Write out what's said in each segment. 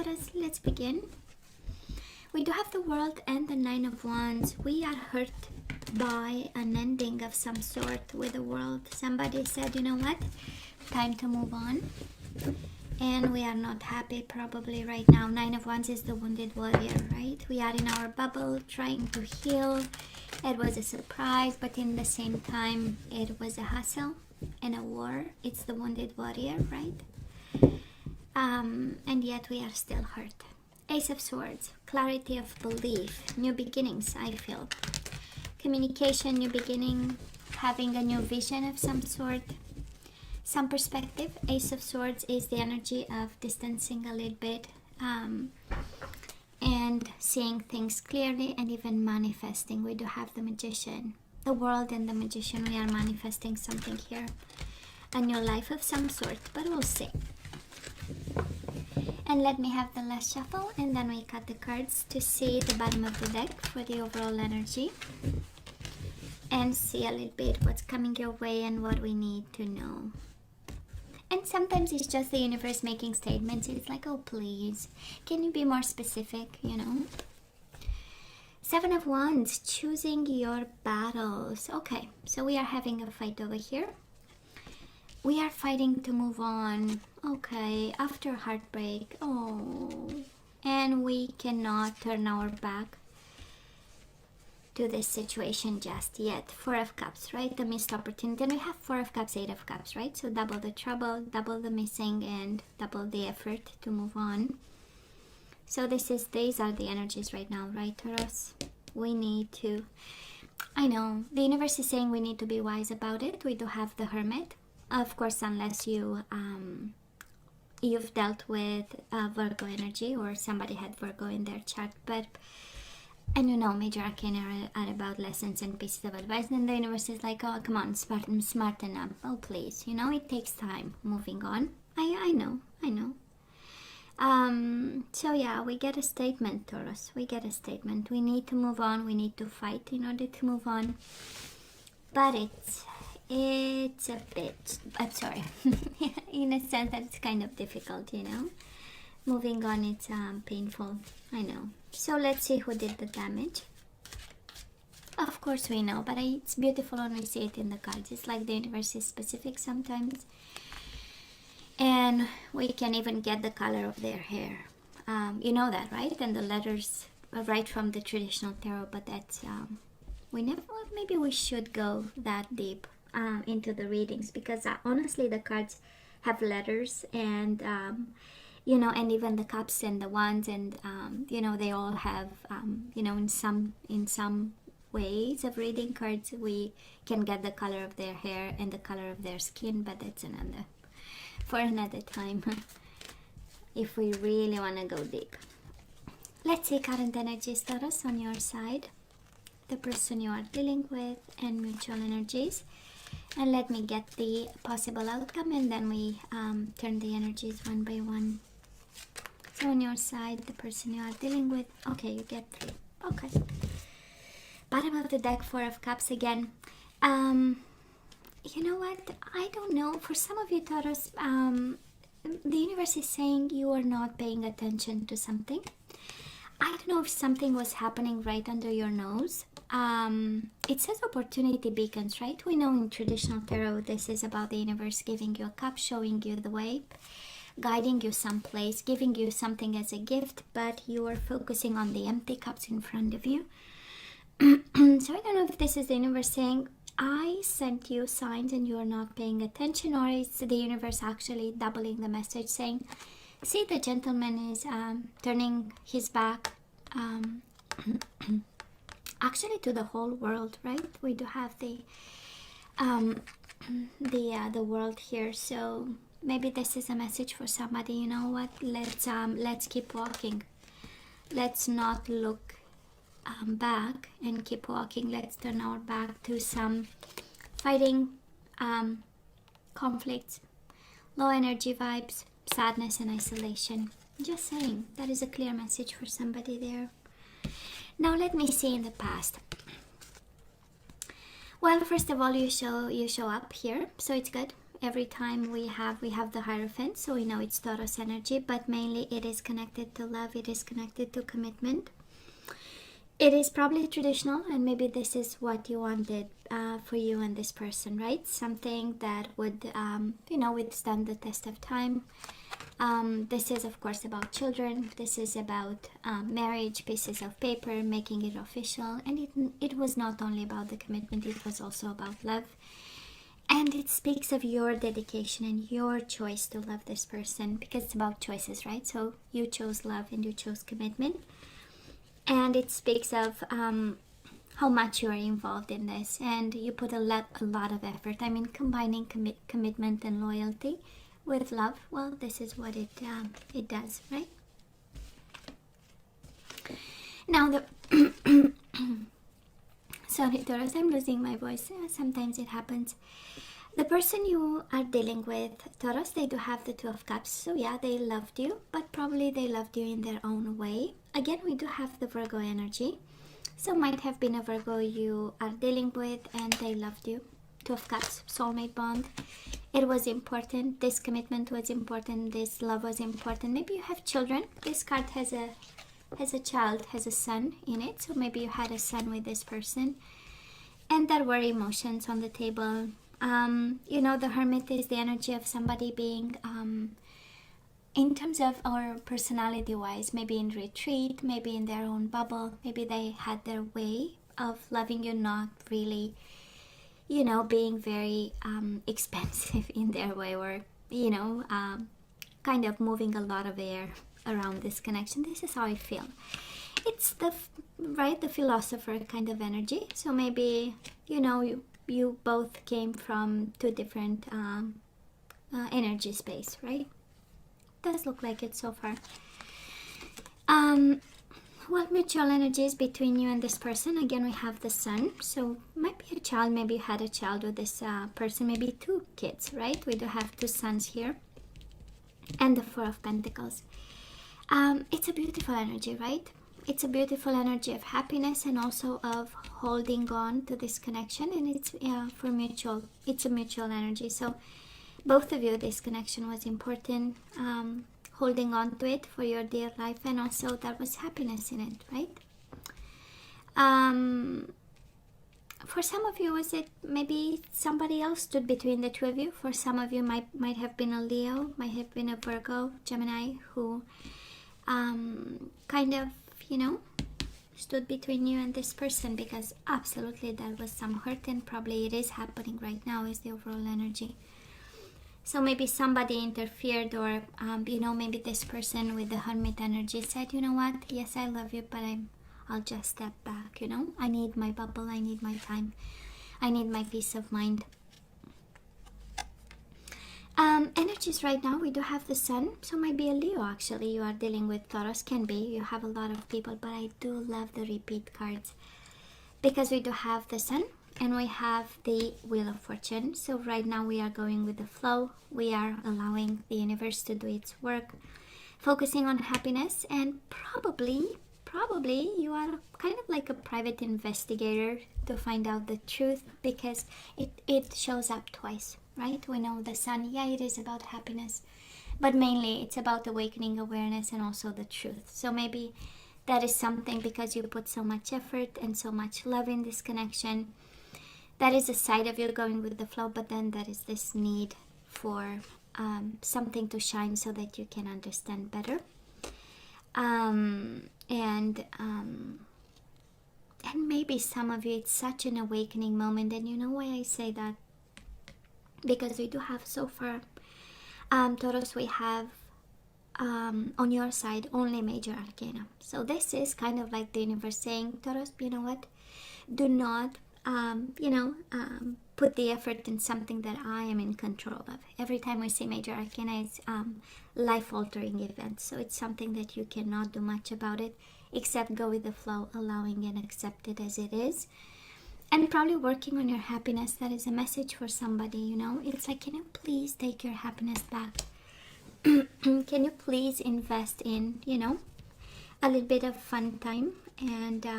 Taurus, let's begin. We do have the World and the Nine of Wands. We are hurt by an ending of some sort with the World. Somebody said, you know what, time to move on. And we are not happy probably right now. Nine of Wands is the wounded warrior, right? We are in our bubble trying to heal. It was a surprise, but in the same time, it was a hustle and a war. It's the wounded warrior, right? And yet we are still hurt. Ace of Swords, clarity of belief, new beginnings, I feel. Communication, new beginning, having a new vision of some sort, some perspective. Ace of Swords is the energy of distancing a little bit and seeing things clearly and even manifesting. We do have the Magician, the World and the Magician. We are manifesting something here, a new life of some sort, but we'll see. And let me have the last shuffle, and then we cut the cards to see the bottom of the deck for the overall energy and see a little bit what's coming your way and what we need to know. And sometimes it's just the universe making statements. It's like, oh please, can you be more specific, you know? Seven of Wands, choosing your battles. Okay, so we are having a fight over here. We are fighting to move on. Okay, after heartbreak. Oh, and we cannot turn our back to this situation just yet. Four of Cups, right? The missed opportunity. Then we have Four of Cups, Eight of Cups, right? So double the trouble, double the missing, and double the effort to move on. So these are the energies right now, right, Taurus? We need to, I know, the universe is saying we need to be wise about it. We do have the Hermit. Of course, unless you've dealt with Virgo energy or somebody had Virgo in their chart, but and you know, major arcana are about lessons and pieces of advice, and the universe is like, oh come on, smarten up, oh please, you know, it takes time moving on. I know. So yeah, we get a statement, Taurus. We get a statement. We need to move on. We need to fight in order to move on. But it's a bit, I'm sorry, in a sense that it's kind of difficult, you know. Moving on, it's painful, I know. So let's see who did the damage. Of course we know, but it's beautiful when we see it in the cards. It's like the universe is specific sometimes. And we can even get the color of their hair. You know that, right? And the letters are right from the traditional tarot, but that's, maybe we should go that deep into the readings, because honestly the cards have letters and you know, and even the cups and the wands, and you know, they all have you know, in some ways of reading cards we can get the color of their hair and the color of their skin, but that's for another time if we really want to go deep. Let's see current energies, Taurus, on your side, the person you are dealing with, and mutual energies. And let me get the possible outcome, and then we turn the energies one by one. So on your side, the person you are dealing with, okay, you get 3. Okay. Bottom of the deck, Four of Cups again. You know what? I don't know. For some of you, Taurus, the universe is saying you are not paying attention to something. I don't know if something was happening right under your nose. It says opportunity beacons, right? We know in traditional tarot this is about the universe giving you a cup, showing you the way, guiding you someplace, giving you something as a gift, but you are focusing on the empty cups in front of you. So I don't know if this is the universe saying I sent you signs and you are not paying attention, or it's the universe actually doubling the message, saying, see, the gentleman is turning his back actually to the whole world, right? We do have the world here, so maybe this is a message for somebody. You know what, let's keep walking. Let's not look back and keep walking. Let's turn our back to some fighting, conflicts, low energy vibes, sadness and isolation. Just saying, that is a clear message for somebody there. Now let me see in the past. Well, first of all, you show up here, so it's good. Every time we have the Hierophant, so we know it's Taurus energy, but mainly it is connected to love, it is connected to commitment. It is probably traditional, and maybe this is what you wanted for you and this person, right? Something that would, withstand the test of time. This is, of course, about children. This is about marriage, pieces of paper, making it official. And it was not only about the commitment, it was also about love. And it speaks of your dedication and your choice to love this person, because it's about choices, right? So you chose love and you chose commitment. And it speaks of how much you are involved in this, and you put a lot of effort. I mean, combining commitment and loyalty with love, well, this is what it does, right? Now the sorry, Taurus, I'm losing my voice. Sometimes it happens. The person you are dealing with, Taurus, they do have the Two of Cups. So yeah, they loved you, but probably they loved you in their own way. Again, we do have the Virgo energy. So might have been a Virgo you are dealing with and they loved you. Two of Cups, soulmate bond. It was important. This commitment was important. This love was important. Maybe you have children. This card has a child, has a son in it. So maybe you had a son with this person. And there were emotions on the table. The Hermit is the energy of somebody being, in terms of our personality wise, maybe in retreat, maybe in their own bubble, maybe they had their way of loving you, not really, being very expensive in their way, or, kind of moving a lot of air around this connection. This is how I feel. It's the philosopher kind of energy. So maybe, you both came from two different energy space, right? Does look like it so far. What mutual energies between you and this person? Again, we have the Sun. So might be a child. Maybe you had a child with this person. Maybe two kids, right? We do have two sons here. And the Four of Pentacles. It's a beautiful energy, right? It's a beautiful energy of happiness and also of holding on to this connection, and it's it's a mutual energy. So both of you, this connection was important, holding on to it for your dear life, and also there was happiness in it, right? For some of you, was it maybe somebody else stood between the two of you? For some of you, might have been a Leo, might have been a Virgo, Gemini, who kind of stood between you and this person, because absolutely there was some hurt, and probably it is happening right now, is the overall energy. So maybe somebody interfered, or maybe this person with the Hermit energy said, you know what, yes, I love you, but I'll just step back. I need my bubble, I need my time, I need my peace of mind. Energies right now, we do have the Sun, so maybe a Leo actually you are dealing with. Taurus can be, you have a lot of people, but I do love the repeat cards because we do have the Sun and we have the Wheel of Fortune. So right now we are going with the flow, we are allowing the universe to do its work, focusing on happiness, and probably you are kind of like a private investigator to find out the truth, because it shows up twice. Right? We know the Sun, yeah, it is about happiness, but mainly it's about awakening awareness and also the truth. So maybe that is something, because you put so much effort and so much love in this connection. That is a side of you going with the flow, but then there is this need for something to shine so that you can understand better. And maybe some of you, it's such an awakening moment. And you know why I say that? Because we do have so far, Taurus, we have on your side only major arcana. So this is kind of like the universe saying, Taurus, you know what, do not put the effort in something that I am in control of. Every time we say major arcana, it's life-altering events. So it's something that you cannot do much about it, except go with the flow, allowing and accept it as it is. And probably working on your happiness. That is a message for somebody, It's like, can you please take your happiness back? Can you please invest in, a little bit of fun time, and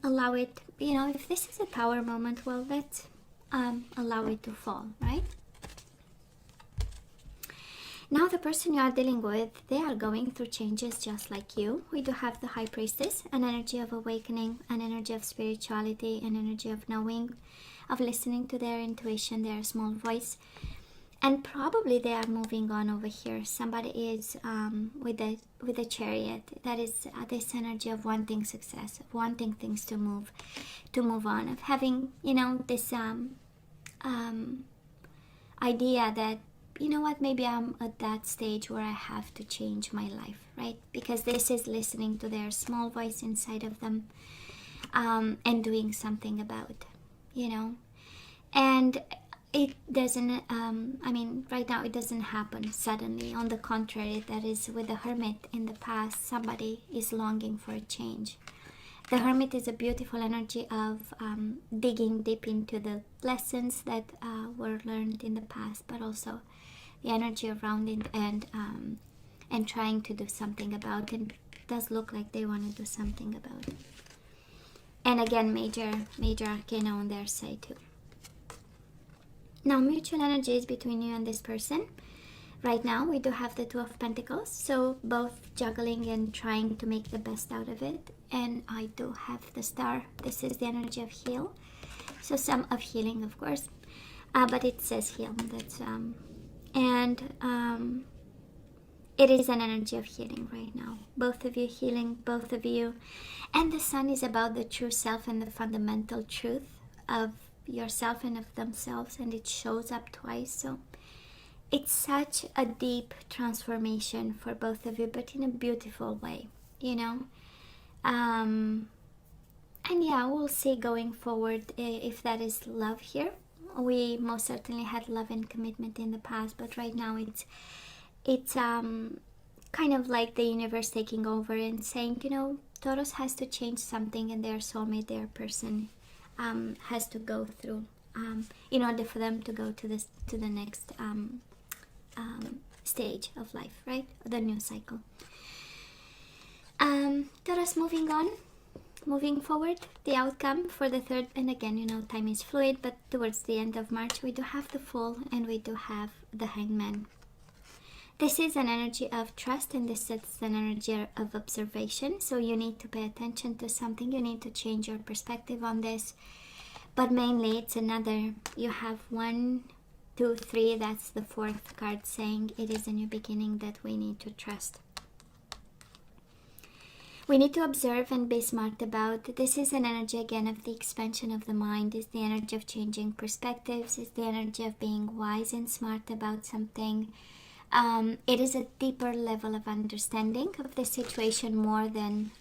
allow it, if this is a power moment, well, allow it to fall, right? Now the person you are dealing with, they are going through changes just like you. We do have the High Priestess, an energy of awakening, an energy of spirituality, an energy of knowing, of listening to their intuition, their small voice. And probably they are moving on over here. Somebody is with a Chariot. That is this energy of wanting success, of wanting things to move on, of having, you know, this idea that, you know what, maybe I'm at that stage where I have to change my life, right? Because this is listening to their small voice inside of them, and doing something about, you know. And it doesn't, I mean, right now it doesn't happen suddenly. On the contrary, that is with the Hermit in the past, somebody is longing for a change. The Hermit is a beautiful energy of digging deep into the lessons that were learned in the past, but also the energy around it, and trying to do something about it. It does look like they want to do something about it. And again, major arcana on their side too. Now, mutual energies between you and this person. Right now, we do have the Two of Pentacles, so both juggling and trying to make the best out of it. And I do have the Star. This is the energy of heal, so some of healing, of course, but it says heal. That's it is an energy of healing right now. Both of you healing, both of you, and the Sun is about the true self and the fundamental truth of yourself and of themselves, and it shows up twice. So it's such a deep transformation for both of you, but in a beautiful way, you know. And yeah, we'll see going forward if that is love here. We most certainly had love and commitment in the past, but right now it's kind of like the universe taking over and saying, you know, Taurus has to change something, and their soulmate, their person, has to go through in order for them to go to the next stage of life, right? The new cycle. Taurus, moving forward, the outcome for the third, and again, you know, time is fluid, but towards the end of March, we do have the Fool and we do have the Hangman. This is an energy of trust, and this is an energy of observation. So you need to pay attention to something. You need to change your perspective on this. But mainly, it's another. You have 1, 2, 3. That's the fourth card saying it is a new beginning that we need to trust. We need to observe and be smart about. This is an energy again of the expansion of the mind. It's the energy of changing perspectives. It's the energy of being wise and smart about something. It is a deeper level of understanding of the situation, more than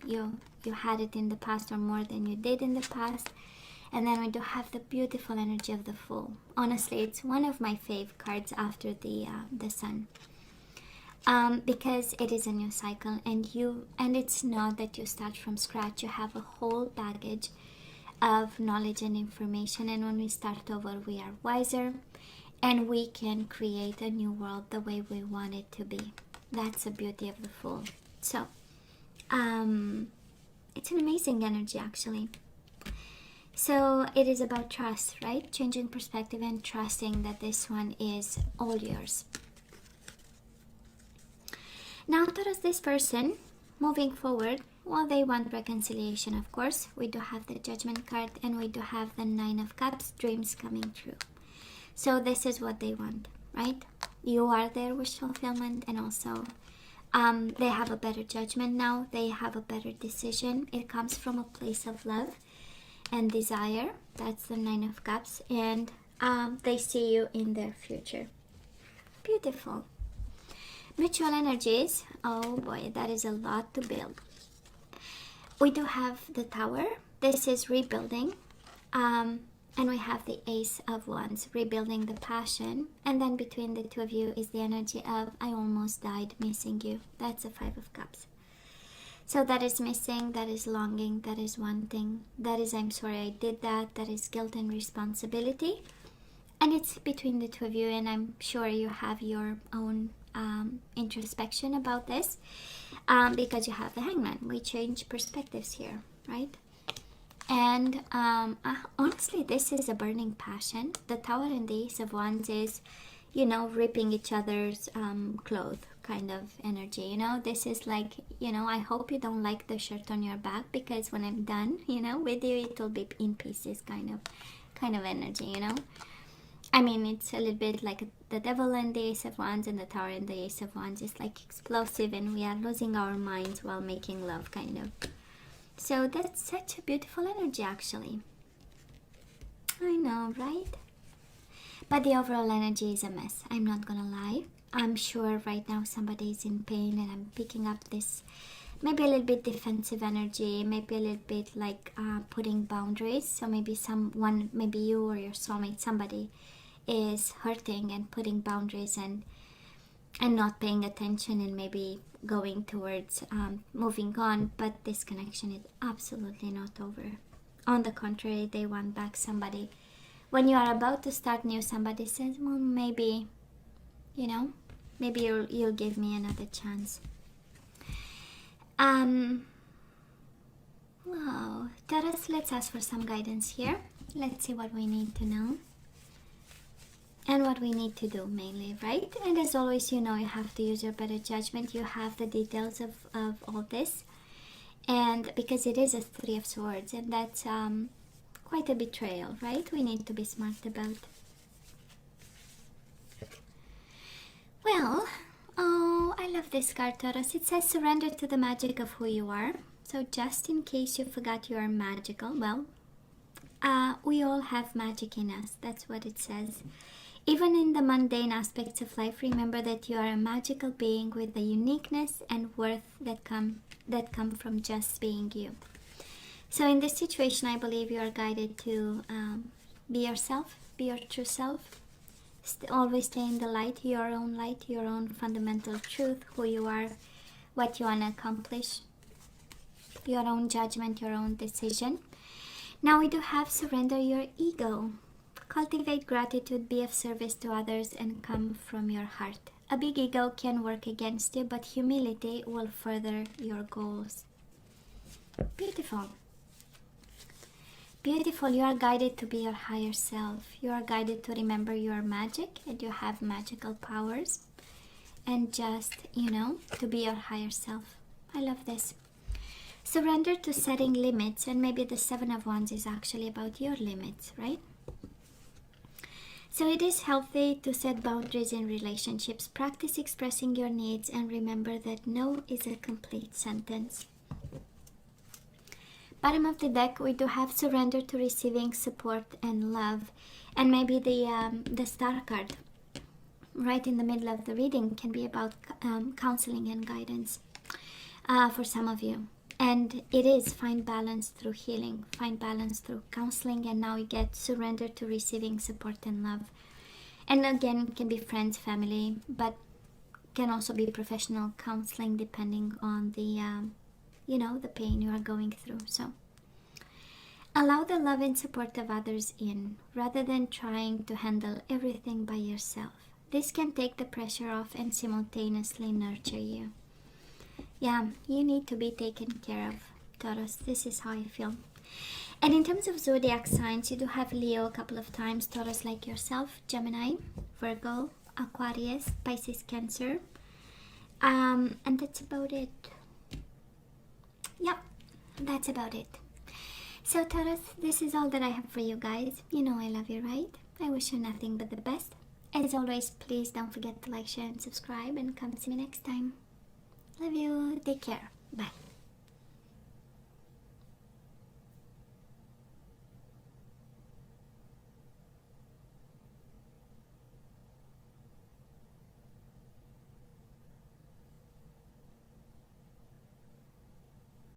you had it in the past, or more than you did in the past. And then we do have the beautiful energy of the Fool. Honestly, it's one of my fave cards after the Sun, because it is a new cycle, and it's not that you start from scratch. You have a whole baggage of knowledge and information, and when we start over, we are wiser. And we can create a new world the way we want it to be. That's the beauty of the Fool. So, it's an amazing energy, actually. So, it is about trust, right? Changing perspective and trusting that this one is all yours. Now, Taurus, this person, moving forward, well, they want reconciliation, of course. We do have the Judgment card, and we do have the Nine of Cups, dreams coming true. So this is what they want, right? You are their wish fulfillment, and also they have a better judgment now. They have a better decision. It comes from a place of love and desire. That's the Nine of Cups, and they see you in their future. Beautiful. Mutual energies. Oh boy, that is a lot to build. We do have the Tower. This is rebuilding. And we have the Ace of Wands, rebuilding the passion. And then between the two of you is the energy of, I almost died missing you. That's a Five of Cups. So that is missing, that is longing, that is wanting, that is, I'm sorry I did that, that is guilt and responsibility. And it's between the two of you, and I'm sure you have your own introspection about this, because you have the Hangman. We change perspectives here, right? And honestly, this is a burning passion. The Tower and the Ace of Wands is, you know, ripping each other's clothes kind of energy. You know, this is like, you know, I hope you don't like the shirt on your back, because when I'm done, you know, with you, it will be in pieces kind of energy, you know. I mean, it's a little bit like the Devil and the Ace of Wands, and the Tower and the Ace of Wands is like explosive, and we are losing our minds while making love kind of. So that's such a beautiful energy, actually. I know, right? But the overall energy is a mess. I'm not gonna lie. I'm sure right now somebody is in pain, and I'm picking up this maybe a little bit defensive energy, maybe a little bit like putting boundaries. So maybe someone, maybe you or your soulmate, somebody is hurting and putting boundaries and not paying attention, and maybe going towards moving on. But this connection is absolutely not over. On the contrary, they want back somebody. When you are about to start new, somebody says, well, maybe, you know, maybe you'll give me another chance. Wow, Taurus, let's ask for some guidance here. Let's see what we need to know and what we need to do mainly, right? And as always, you know, you have to use your better judgment. You have the details of all this, and because it is a Three of Swords, and that's quite a betrayal, right? We need to be smart about. Well, oh, I love this card, Taurus. It says surrender to the magic of who you are. So just in case you forgot you are magical, well, we all have magic in us. That's what it says. Even in the mundane aspects of life, remember that you are a magical being with a uniqueness and worth that come from just being you. So in this situation, I believe you are guided to be yourself, be your true self. Always stay in the light, your own fundamental truth, who you are, what you want to accomplish, your own judgment, your own decision. Now we do have surrender your ego. Cultivate gratitude, be of service to others, and come from your heart. A big ego can work against you, but humility will further your goals. Beautiful. Beautiful. You are guided to be your higher self. You are guided to remember your magic, and you have magical powers. And just, you know, to be your higher self. I love this. Surrender to setting limits, and maybe the Seven of Wands is actually about your limits, right? So it is healthy to set boundaries in relationships. Practice expressing your needs, and remember that no is a complete sentence. Bottom of the deck, we do have surrender to receiving support and love. And maybe the Star card right in the middle of the reading can be about counseling and guidance for some of you. And it is find balance through healing, find balance through counseling, and now you get surrender to receiving support and love. And again, it can be friends, family, but can also be professional counseling depending on the, the pain you are going through. So allow the love and support of others in, rather than trying to handle everything by yourself. This can take the pressure off and simultaneously nurture you. Yeah, you need to be taken care of, Taurus. This is how I feel. And in terms of zodiac signs, you do have Leo a couple of times, Taurus like yourself, Gemini, Virgo, Aquarius, Pisces, Cancer. And that's about it. Yep, that's about it. So Taurus, this is all that I have for you guys. You know I love you, right? I wish you nothing but the best. As always, please don't forget to like, share, and subscribe, and come see me next time. Love you. Take care. Bye.